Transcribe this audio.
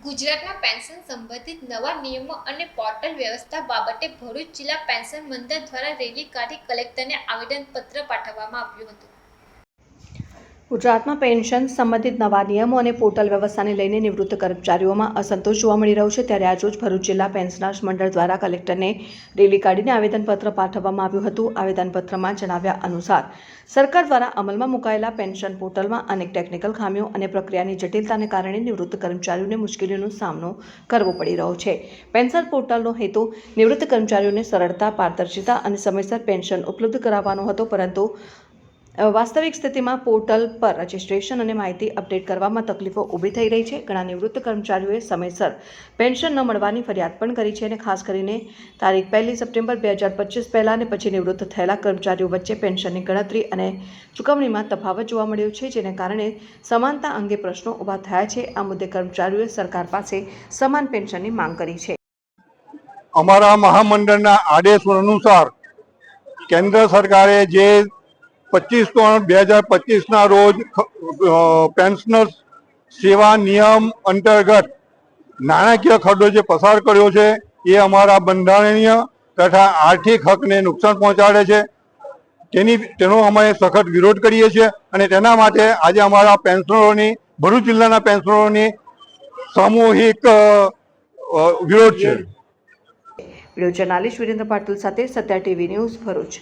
ગુજરાતમાં પેન્શન સંબંધિત નવા નિયમો અને પોર્ટલ વ્યવસ્થા બાબતે ભરૂચ જિલ્લા પેન્શન મંડળ દ્વારા રેલી કાઢી કલેક્ટરને આવેદનપત્ર પાઠવવામાં આવ્યું હતું। ગુજરાતમાં પેન્શન સંબંધિત નવા નિયમો અને પોર્ટલ વ્યવસ્થાને લઈને નિવૃત્ત કર્મચારીઓમાં અસંતોષ જોવા મળી રહ્યો છે। ત્યારે આજરોજ ભરૂચ જિલ્લા પેન્શનર્સ મંડળ દ્વારા કલેક્ટરને રેલી કાઢીને આવેદનપત્ર પાઠવવામાં આવ્યું હતું। આવેદનપત્રમાં જણાવ્યા અનુસાર સરકાર દ્વારા અમલમાં મુકાયેલા પેન્શન પોર્ટલમાં અનેક ટેકનિકલ ખામીઓ અને પ્રક્રિયાની જટિલતાને કારણે નિવૃત્ત કર્મચારીઓને મુશ્કેલીઓનો સામનો કરવો પડી રહ્યો છે। પેન્શન પોર્ટલનો હેતુ નિવૃત્ત કર્મચારીઓને સરળતા, પારદર્શિતા અને સમયસર પેન્શન ઉપલબ્ધ કરાવવાનો હતો, પરંતુ વાસ્તવિક સ્થિતિમાં પોર્ટલ પર રજિસ્ટ્રેશન અને માહિતી અપડેટ કરવામાં તકલીફો ઊભી થઈ રહી છે। ઘણા નિવૃત્ત કર્મચારીઓએ સમયસર પેન્શન ન મળવાની ફરિયાદ પણ કરી છે અને ખાસ કરીને તારીખ 1 સપ્ટેમ્બર 2025 પહેલાં અને પછી નિવૃત્ત થયેલા કર્મચારીઓ વચ્ચે પેન્શનની ગણતરી અને ચૂકવણીમાં તફાવત જોવા મળ્યો છે, જેને કારણે સમાનતા અંગે પ્રશ્નો ઊભા થયા છે। આ મુદ્દે કર્મચારીઓએ સરકાર પાસે સમાન પેન્શનની માંગ કરી છે। અમારા મહામંડળના આદેશ અનુસાર કેન્દ્ર સરકારે જે 25/3/2025 રોજ પેન્શનર્સ સેવા નિયમ અંતર્ગત નાણાકીય ખરડો જે પસાર કર્યો છે એ અમારા બંધારણીય તથા આર્થિક હકને નુકસાન પહોંચાડે છે। તેનો અમે સખત વિરોધ કરીએ છીએ અને તેના માટે આજે અમારા પેન્શનરોની ભરૂચ જિલ્લાના પેન્શનરોની સામૂહિક વિરોધ છે। વિડીયો જર્નાલિસ્ટ વિરેન્દ્ર પાટીલ સાથે સત્યા ટીવી ન્યૂઝ ભરૂચ।